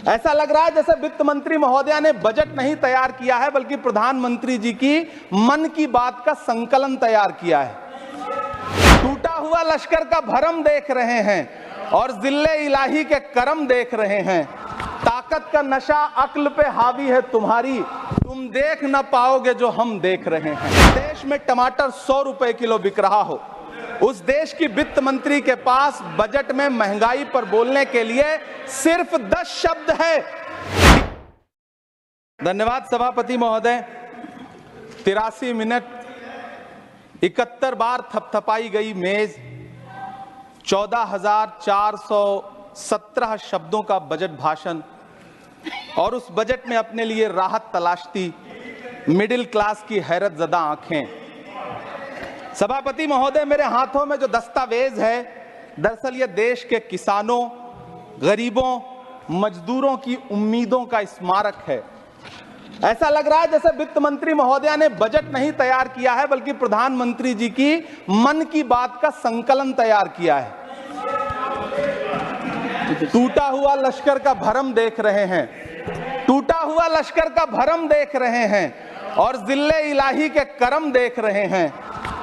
ऐसा लग रहा है जैसे वित्त मंत्री महोदया ने बजट नहीं तैयार किया है बल्कि प्रधानमंत्री जी की मन की बात का संकलन तैयार किया है। टूटा हुआ लश्कर का भरम देख रहे हैं और जिल्ले इलाही के करम देख रहे हैं। ताकत का नशा अक्ल पे हावी है तुम्हारी, तुम देख ना पाओगे जो हम देख रहे हैं। देश में टमाटर 100 रुपए किलो बिक रहा हो, उस देश की वित्त मंत्री के पास बजट में महंगाई पर बोलने के लिए सिर्फ 10 शब्द है। धन्यवाद सभापति महोदय। 83 मिनट 71 बार थपथपाई गई मेज, 14,417 शब्दों का बजट भाषण और उस बजट में अपने लिए राहत तलाशती मिडिल क्लास की हैरत ज़दा आंखें। सभापति महोदय, मेरे हाथों में जो दस्तावेज है दरअसल ये देश के किसानों, गरीबों, मजदूरों की उम्मीदों का स्मारक है। ऐसा लग रहा है जैसे वित्त मंत्री महोदया ने बजट नहीं तैयार किया है बल्कि प्रधानमंत्री जी की मन की बात का संकलन तैयार किया है। टूटा हुआ लश्कर का भरम देख रहे हैं, टूटा हुआ लश्कर का भरम देख रहे हैं और जिल्ले इलाही के करम देख रहे हैं।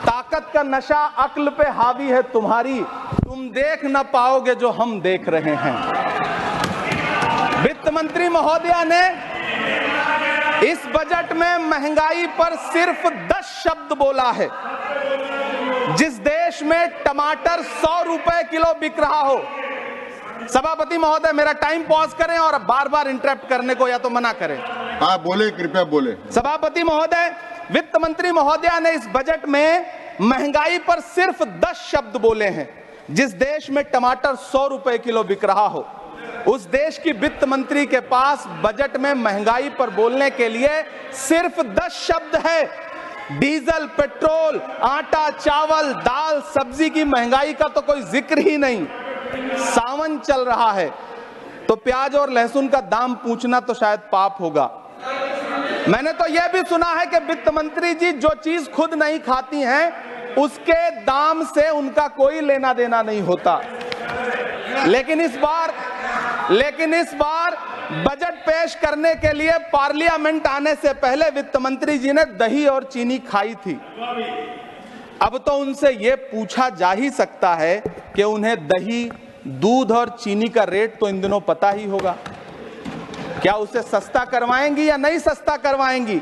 ताकत का नशा अक्ल पे हावी है तुम्हारी, तुम देख ना पाओगे जो हम देख रहे हैं। वित्त मंत्री महोदया ने इस बजट में महंगाई पर सिर्फ 10 शब्द बोला है। जिस देश में टमाटर 100 रुपए किलो बिक रहा हो। सभापति महोदय, मेरा टाइम पॉज करें और बार बार इंटरप्ट करने को या तो मना करें। हाँ बोले, कृपया बोले। सभापति महोदय, वित्त मंत्री महोदया ने इस बजट में महंगाई पर सिर्फ 10 शब्द बोले हैं। जिस देश में टमाटर 100 रुपए किलो बिक रहा हो, उस देश की वित्त मंत्री के पास बजट में महंगाई पर बोलने के लिए सिर्फ 10 शब्द है। डीजल, पेट्रोल, आटा, चावल, दाल, सब्जी की महंगाई का तो कोई जिक्र ही नहीं। सावन चल रहा है तो प्याज और लहसुन का दाम पूछना तो शायद पाप होगा। मैंने तो यह भी सुना है कि वित्त मंत्री जी जो चीज खुद नहीं खाती हैं उसके दाम से उनका कोई लेना देना नहीं होता। लेकिन इस बार बजट पेश करने के लिए पार्लियामेंट आने से पहले वित्त मंत्री जी ने दही और चीनी खाई थी। अब तो उनसे यह पूछा जा ही सकता है कि उन्हें दही, दूध और चीनी का रेट तो इन दिनों पता ही होगा। क्या उसे सस्ता करवाएंगी या नहीं सस्ता करवाएंगी?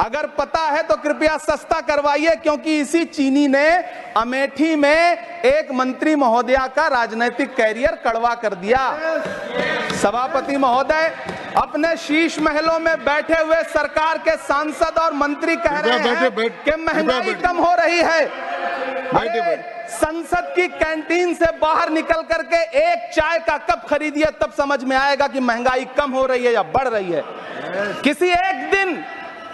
अगर पता है तो कृपया सस्ता करवाइए, क्योंकि इसी चीनी ने अमेठी में एक मंत्री महोदया का राजनीतिक कैरियर कड़वा कर दिया। सभापति महोदय, अपने शीश महलों में बैठे हुए सरकार के सांसद और मंत्री कह रहे हैं कि महंगाई कम हो रही है। संसद की कैंटीन से बाहर निकल करके एक चाय का कप खरीदिए, तब समझ में आएगा कि महंगाई कम हो रही है या बढ़ रही है। किसी एक दिन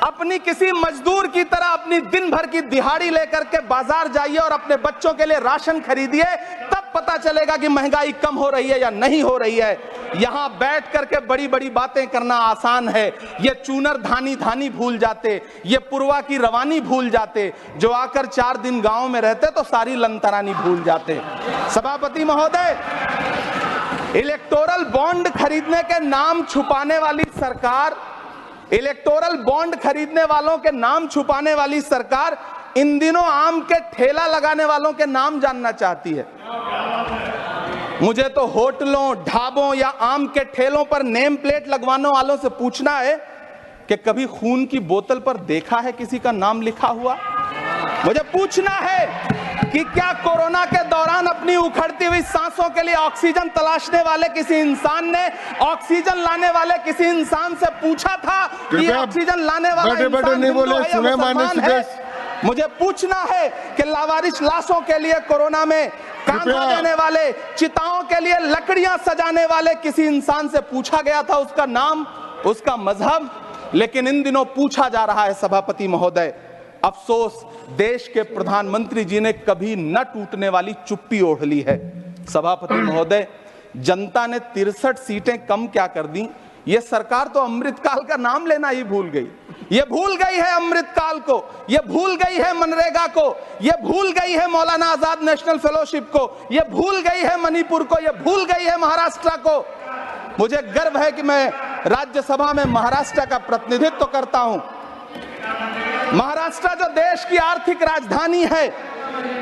अपनी किसी मजदूर की तरह अपनी दिन भर की दिहाड़ी लेकर के बाजार जाइए और अपने बच्चों के लिए राशन खरीदिए, तब पता चलेगा कि महंगाई कम हो रही है या नहीं हो रही है। यहां बैठ करके बड़ी बड़ी बातें करना आसान है। ये चूनर धानी धानी भूल जाते, ये पुरवा की रवानी भूल जाते, जो आकर 4 दिन गांव में रहते तो सारी लंतरानी भूल जाते। सभापति महोदय, इलेक्टोरल बॉन्ड खरीदने के नाम छुपाने वाली सरकार, इलेक्टोरल बॉन्ड खरीदने वालों के नाम छुपाने वाली सरकार इन दिनों आम के ठेला लगाने वालों के नाम जानना चाहती है। मुझे तो होटलों, ढाबों या आम के ठेलों पर नेम प्लेट लगवाने वालों से पूछना है कि कभी खून की बोतल पर देखा है किसी का नाम लिखा हुआ? मुझे पूछना है कि क्या कोरोना के दौरान अपनी उखड़ती हुई सांसों के लिए ऑक्सीजन तलाशने वाले किसी इंसान ने ऑक्सीजन लाने वाले किसी इंसान से पूछा था कि ऑक्सीजन लाने वाला इंसान हिंदू है? मुझे पूछना है कि लावारिस लाशों के लिए कोरोना में कांधा देने वाले, चिताओं के लिए लकड़ियां सजाने वाले किसी इंसान से पूछा गया था उसका नाम, उसका मजहब? लेकिन इन दिनों पूछा जा रहा है। सभापति महोदय, अफसोस देश के प्रधानमंत्री जी ने कभी न टूटने वाली चुप्पी ओढ़ ली है। सभापति महोदय, जनता ने 63 सीटें कम क्या कर दी, ये सरकार तो अमृतकाल का नाम लेना ही भूल गई। ये भूल गई है अमृतकाल को, ये भूल गई है मनरेगा को, ये भूल गई है मौलाना आजाद नेशनल फेलोशिप को, ये भूल गई है मणिपुर को, ये भूल गई है महाराष्ट्र को। मुझे गर्व है कि मैं राज्यसभा में महाराष्ट्र का प्रतिनिधित्व करता हूं। महाराष्ट्र जो देश की आर्थिक राजधानी है,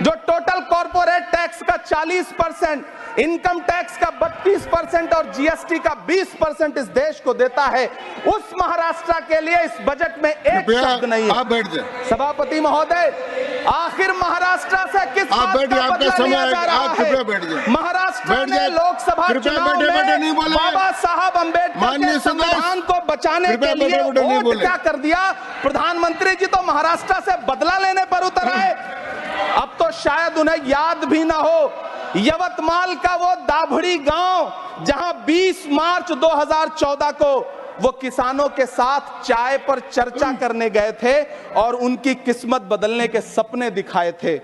जो टोटल कॉर्पोरेट टैक्स का 40%, इनकम टैक्स का 32% और जीएसटी का 20% इस देश को देता है, उस महाराष्ट्र के लिए इस बजट में एक शब्द नहीं है। आप बैठ जाए। सभापति महोदय, आखिर महाराष्ट्र से किस बात का बदला लिया जा रहा है? महाराष्ट्र ने लोकसभा चुनाव में बाबा साहब अम्बेडकर के संविधान को बचाने के लिए वोट क्या कर दिया? प्रधानमंत्री जी तो महाराष्ट्र से बदला लेने पर उतर आए। अब तो शायद उन्हें याद भी ना हो, यवतमाल का वो दाभड़ी गांव जहां 20 मार्च 2014 को वो किसानों के साथ चाय पर चर्चा करने गए थे और उनकी किस्मत बदलने के सपने दिखाए थे,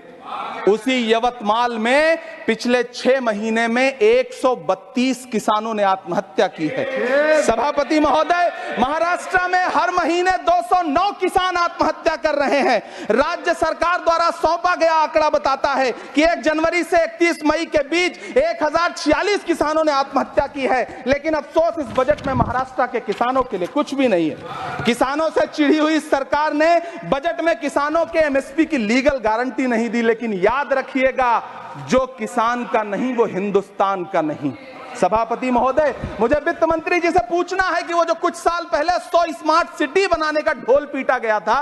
उसी यवतमाल में पिछले 6 महीने में 132 किसानों ने आत्महत्या की है। सभापति महोदय, महाराष्ट्र में हर महीने 209 किसान आत्महत्या कर रहे हैं। राज्य सरकार द्वारा सौंपा गया आंकड़ा बताता है कि 1 जनवरी से 31 मई के बीच 1046 किसानों ने आत्महत्या की है। लेकिन अफसोस, इस बजट में महाराष्ट्र के किसानों के लिए कुछ भी नहीं है। किसानों से चिढ़ी हुई सरकार ने बजट में किसानों के एमएसपी की लीगल गारंटी नहीं दी। लेकिन याद रखिएगा, जो किसान का नहीं वो हिंदुस्तान का नहीं। सभापति महोदय, मुझे वित्त मंत्री जी से पूछना है कि वो जो कुछ साल पहले 100 स्मार्ट सिटी बनाने का ढोल पीटा गया था,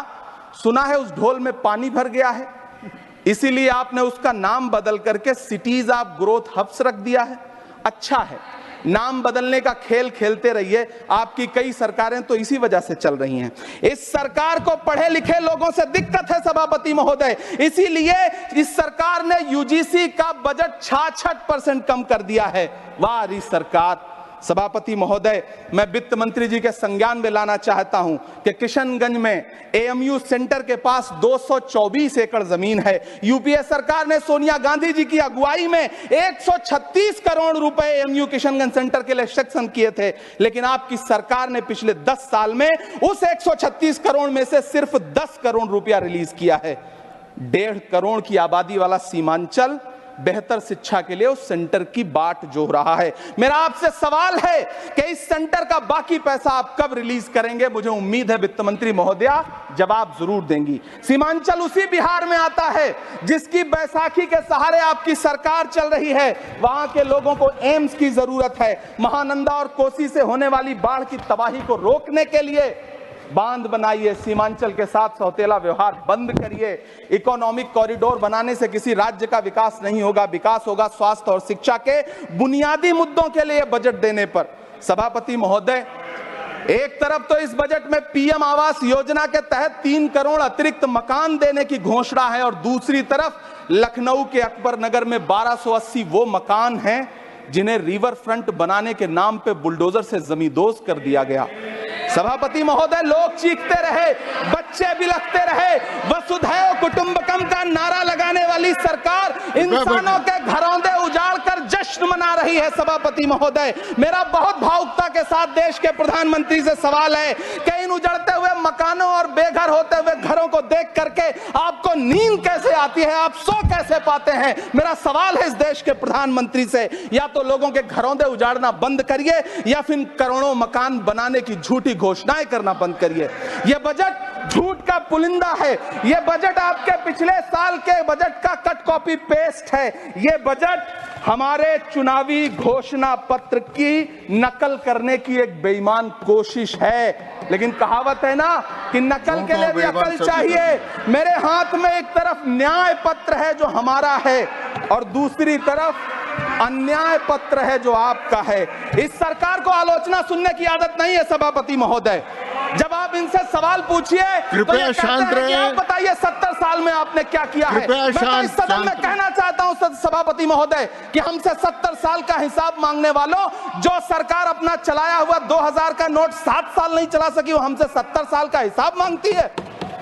सुना है उस ढोल में पानी भर गया है, इसीलिए आपने उसका नाम बदल करके सिटीज ऑफ ग्रोथ हब्स रख दिया है। अच्छा है, नाम बदलने का खेल खेलते रहिए, आपकी कई सरकारें तो इसी वजह से चल रही हैं। इस सरकार को पढ़े लिखे लोगों से दिक्कत है सभापति महोदय, इसीलिए इस सरकार ने यूजीसी का बजट 66% कम कर दिया है। वाह इस सरकार। सभापति महोदय, मैं वित्त मंत्री जी के संज्ञान में लाना चाहता हूं कि किशनगंज में एएमयू सेंटर के पास 224 एकड़ जमीन है। यूपीए सरकार ने सोनिया गांधी जी की अगुवाई में 136 करोड़ रुपए एएमयू किशनगंज सेंटर के लिए सेक्शन किए थे, लेकिन आपकी सरकार ने पिछले 10 साल में उस 136 करोड़ में से सिर्फ 10 करोड़ रुपया रिलीज किया है। 1.5 करोड़ की आबादी वाला सीमांचल बेहतर शिक्षा के लिए उस सेंटर की बाट जोह रहा है। मेरा आपसे सवाल है कि इस सेंटर का बाकी पैसा आप कब रिलीज करेंगे? मुझे उम्मीद है वित्त मंत्री महोदया जवाब जरूर देंगी। सीमांचल उसी बिहार में आता है जिसकी बैसाखी के सहारे आपकी सरकार चल रही है। वहां के लोगों को एम्स की जरूरत है। महानंदा और कोसी से होने वाली बाढ़ की तबाही को रोकने के लिए बांध बनाइए, सीमांचल के साथ सौतेला व्यवहार बंद करिए। इकोनॉमिक कॉरिडोर बनाने से किसी राज्य का विकास नहीं होगा, विकास होगा स्वास्थ्य और शिक्षा के बुनियादी मुद्दों के लिए बजट देने पर। सभापति महोदय, एक तरफ तो इस बजट में पीएम आवास योजना के तहत 3 करोड़ अतिरिक्त मकान देने की घोषणा है और दूसरी तरफ लखनऊ के अकबर नगर में 1280 वो मकान हैं जिन्हें रिवर फ्रंट बनाने के नाम पे बुलडोजर से जमींदोज कर दिया गया। सभापति महोदय, लोग चीखते रहे, बच्चे बिलखते रहे, वसुधैव कुटुंबकम का नारा लगाने वाली सरकार इंसानों के घरौंदे उजाड़ कर जश्न मना रही है। सभापति महोदय, मेरा बहुत भावुकता के साथ देश के प्रधानमंत्री से सवाल है कि इन उजड़ते हुए मकानों और बेघर होते हुए घरों को देख करके आपको नींद कैसे आती है, आप सो कैसे पाते हैं? मेरा सवाल है इस देश के प्रधानमंत्री से, या तो लोगों के घरौंदे उजाड़ना बंद करिए या फिर करोड़ों मकान बनाने की झूठी घोषणाएं करना बंद करिए। यह बजट झूठ का पुलिंदा है। यह बजट आपके पिछले साल के बजट का कट कॉपी पेस्ट है। यह बजट हमारे चुनावी घोषणा पत्र की नकल करने की एक बेईमान कोशिश है। लेकिन कहावत है ना कि नकल के लिए भी अकल चाहिए। मेरे हाथ में एक तरफ न्याय पत्र है जो हमारा है और दूसरी तरफ अन्याय पत्र है जो आपका है। इस सरकार को आलोचना सुनने की आदत नहीं है सभापति महोदय। जब आप इनसे सवाल पूछिए तो ये कहते हैं कि आप बताइए 70 साल में आपने क्या किया है। मैं तो इस सदन में कहना चाहता हूं सभापति महोदय कि हमसे 70 साल का हिसाब मांगने वालों, जो सरकार अपना चलाया हुआ 2000 का नोट 7 साल नहीं चला सकी, वो हमसे 70 साल का हिसाब मांगती है।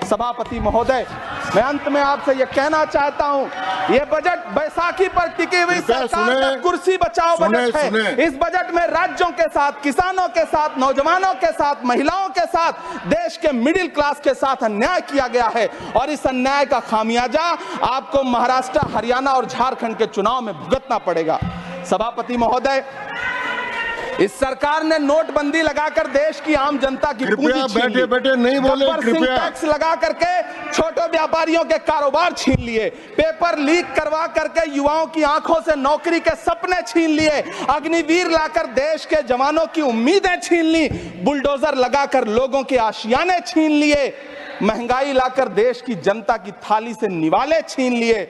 सभापति महोदय, मैं अंत में आपसे यह कहना चाहता हूं, यह बजट बैसाखी पर टिकी हुई सरकार का कुर्सी बचाओ बजट है। इस बजट में राज्यों के साथ, किसानों के साथ, नौजवानों के साथ, महिलाओं के साथ, देश के मिडिल क्लास के साथ अन्याय किया गया है और इस अन्याय का खामियाजा आपको महाराष्ट्र, हरियाणा और झारखंड के चुनाव में भुगतना पड़ेगा। सभापति महोदय, इस सरकार ने नोटबंदी लगाकर देश की आम जनता की पूंजी कृपया छीन ली। बैठे बैठे नहीं बोले, गब्बर सिंह कृपया। टैक्स लगा करके छोटे व्यापारियों के कारोबार छीन लिए, पेपर लीक करवा करके युवाओं की आंखों से नौकरी के सपने छीन लिए, अग्निवीर लाकर देश के जवानों की उम्मीदें छीन ली, बुलडोजर लगाकर लोगों के आशियाने छीन लिए, महंगाई लाकर देश की जनता की थाली से निवाले छीन लिए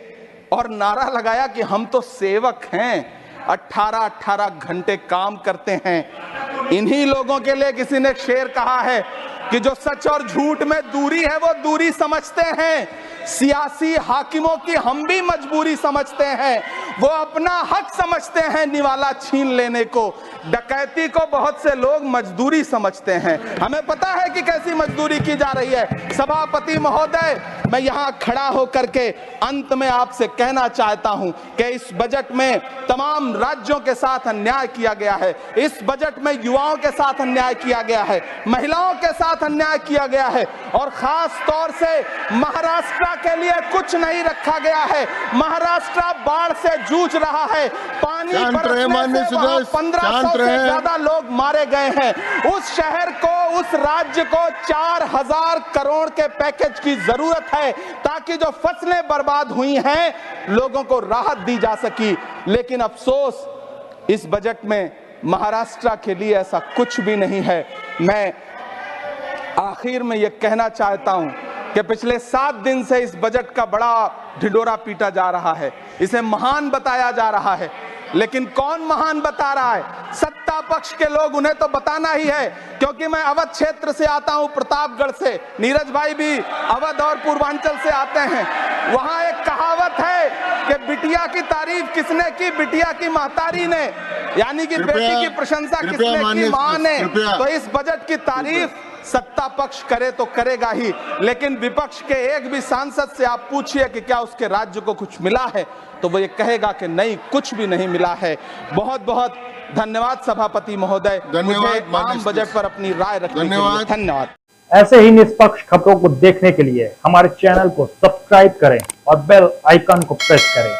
और नारा लगाया कि हम तो सेवक हैं, 18-18 घंटे काम करते हैं। इन्हीं लोगों के लिए किसी ने शेर कहा है कि जो सच और झूठ में दूरी है वो दूरी समझते हैं, सियासी हाकिमों की हम भी मजबूरी समझते हैं, वो अपना हक समझते हैं निवाला छीन लेने को, डकैती को बहुत से लोग मजदूरी समझते हैं। हमें पता है कि कैसी मजदूरी की जा रही है। सभापति महोदय, मैं यहां खड़ा होकर के अंत में आपसे कहना चाहता हूं कि इस बजट में तमाम राज्यों के साथ अन्याय किया गया है, इस बजट में युवाओं के साथ अन्याय किया गया है, महिलाओं के साथ अन्याय किया गया है और खास तौर से महाराष्ट्र के लिए कुछ नहीं रखा गया है। महाराष्ट्र बाढ़ से जूझ रहा है, पानी बरसने से वहां 1500 से ज्यादा लोग मारे गए हैं। उस शहर को, उस राज्य को 4000 करोड़ के पैकेज की जरूरत है ताकि जो फसलें बर्बाद हुई हैं लोगों को राहत दी जा सकी। लेकिन अफसोस इस बजट में महाराष्ट्र के लिए ऐसा कुछ भी नहीं है। मैं आखिर में यह कहना चाहता हूं कि पिछले 7 दिन से इस बजट का बड़ा ढिंढोरा पीटा जा रहा है, इसे महान बताया जा रहा है, लेकिन कौन महान बता रहा है? सत्ता पक्ष के लोग, उन्हें तो बताना ही है। क्योंकि मैं अवध क्षेत्र से आता हूं, प्रतापगढ़ से, नीरज भाई भी अवध और पूर्वांचल से आते हैं। वहां एक कहावत है कि बिटिया की तारीफ किसने की? बिटिया की महतारी ने, यानी कि बेटी की प्रशंसा किसने की? मां ने। तो इस बजट की तारीफ सत्ता पक्ष करे तो करेगा ही, लेकिन विपक्ष के एक भी सांसद से आप पूछिए कि क्या उसके राज्य को कुछ मिला है, तो वो ये कहेगा कि नहीं, कुछ भी नहीं मिला है। बहुत बहुत धन्यवाद सभापति महोदय, मुझे आम बजट पर अपनी राय रखने के लिए धन्यवाद। ऐसे ही निष्पक्ष खबरों को देखने के लिए हमारे चैनल को सब्सक्राइब करें और बेल आइकन को प्रेस करें।